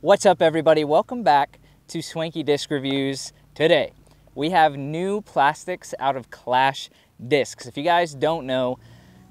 What's up, everybody? Welcome back to Swanky Disc Reviews. Today we have new plastics out of Clash Discs. If you guys don't know,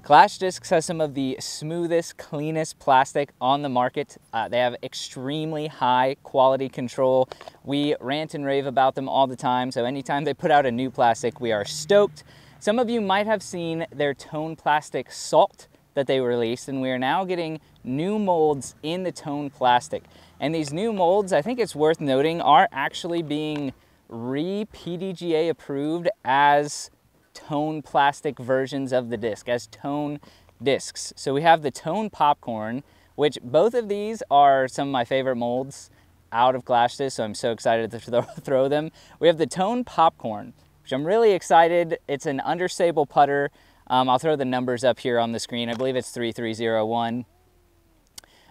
Clash Discs has some of the smoothest, cleanest plastic on the market. They have extremely high quality control. We rant and rave about them all the time, so anytime they put out a new plastic, we are stoked. Some of you might have seen their Tone Plastic Salt that they released, and we are now getting new molds in the Tone Plastic. And these new molds, I think it's worth noting, are actually being re-PDGA approved as Tone Plastic versions of the disc, as Tone discs. So we have the Tone Popcorn, which both of these are some of my favorite molds out of Clash Discs, so I'm so excited to throw them. We have the Tone Popcorn, which I'm really excited. It's an understable putter. I'll throw the numbers up here on the screen. I believe it's 3301.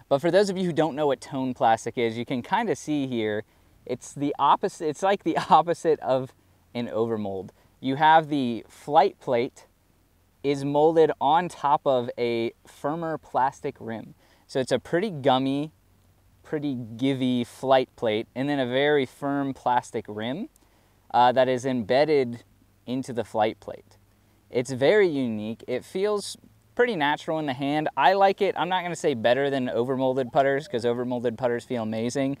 But for those of you who don't know what Tone Plastic is, you can kind of see here, it's the opposite. It's like the opposite of an overmold. You have the flight plate is molded on top of a firmer plastic rim. So it's a pretty gummy, pretty givey flight plate, and then a very firm plastic rim that is embedded into the flight plate. It's very unique. It feels pretty natural in the hand. I like it. I'm not going to say better than overmolded putters, because overmolded putters feel amazing,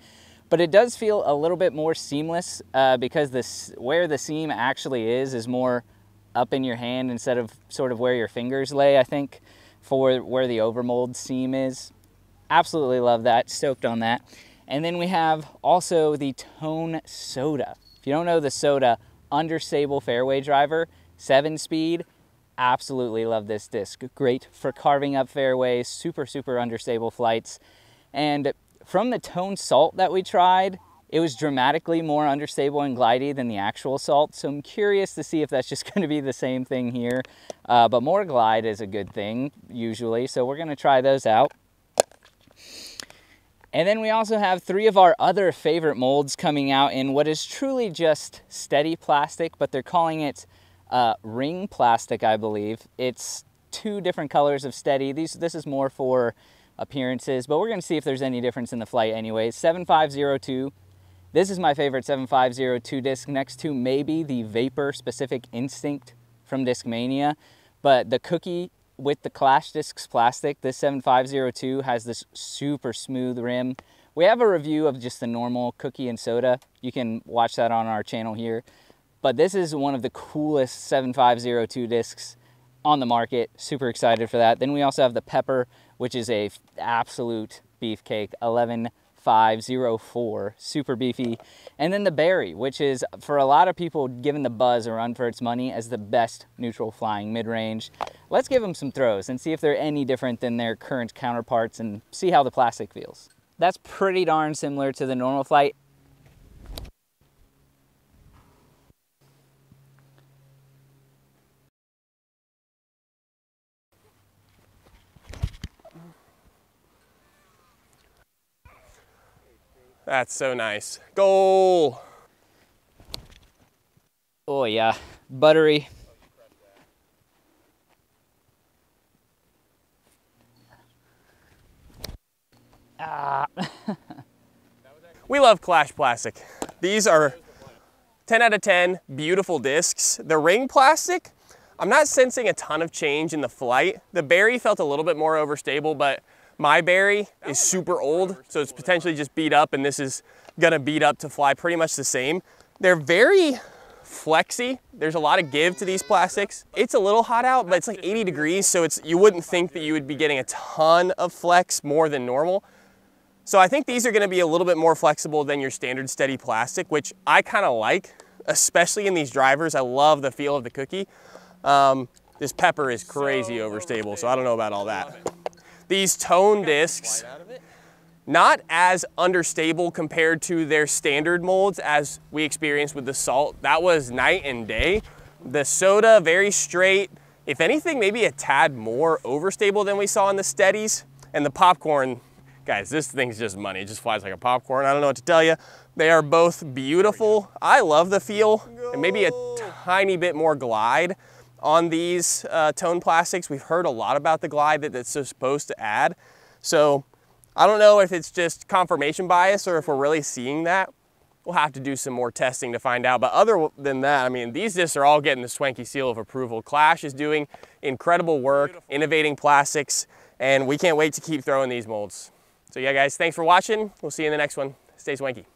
but it does feel a little bit more seamless because where the seam actually is more up in your hand instead of sort of where your fingers lay, I think, for where the overmold seam is. Absolutely love that. Stoked on that. And then we have also the Tone Soda. If you don't know the Soda, understable fairway driver, 7-speed. Absolutely love this disc. Great for carving up fairways, super understable flights. And from the Tone Salt that we tried, it was dramatically more understable and glidey than the actual Salt. So I'm curious to see if that's just going to be the same thing here. But more glide is a good thing usually. So we're going to try those out. And then we also have 3 of our other favorite molds coming out in what is truly just steady plastic, but they're calling it ring plastic, I believe. It's 2 different colors of steady. This is more for appearances, but we're going to see if there's any difference in the flight anyway. 7502. This is my favorite 7502 disc, next to maybe the Vapor Specific Instinct from Discmania. But the cookie with the Clash Discs plastic, this 7502 has this super smooth rim. We have a review of just the normal cookie and soda. You can watch that on our channel here. But this is one of the coolest 7502 discs on the market. Super excited for that. Then we also have the Pepper, which is a absolute beefcake, 11504, super beefy. And then the Berry, which is, for a lot of people, given the buzz or run for its money as the best neutral flying mid-range. Let's give them some throws and see if they're any different than their current counterparts and see how the plastic feels. That's pretty darn similar to the normal flight. That's so nice. Goal! Oh yeah, buttery. We love Clash Plastic. These are 10 out of 10, beautiful discs. The ring plastic, I'm not sensing a ton of change in the flight. The Berry felt a little bit more overstable, but my Berry is super old, so it's potentially just beat up, and this is gonna beat up to fly pretty much the same. They're very flexy. There's a lot of give to these plastics. It's a little hot out, but it's like 80 degrees, so you wouldn't think that you would be getting a ton of flex more than normal. So I think these are gonna be a little bit more flexible than your standard steady plastic, which I kinda like, especially in these drivers. I love the feel of the cookie. This Pepper is crazy overstable, so I don't know about all that. These Tone discs, not as understable compared to their standard molds as we experienced with the Salt. That was night and day. The Soda, very straight. If anything, maybe a tad more overstable than we saw in the Steadies. And the Popcorn, guys, this thing's just money. It just flies like a popcorn. I don't know what to tell you. They are both beautiful. I love the feel, and maybe a tiny bit more glide on these Tone plastics. We've heard a lot about the glide that it's supposed to add. So I don't know if it's just confirmation bias or if we're really seeing that. We'll have to do some more testing to find out. But other than that, I mean, these discs are all getting the Swanky seal of approval. Clash is doing incredible work, innovating plastics, and we can't wait to keep throwing these molds. So yeah, guys, thanks for watching. We'll see you in the next one. Stay swanky.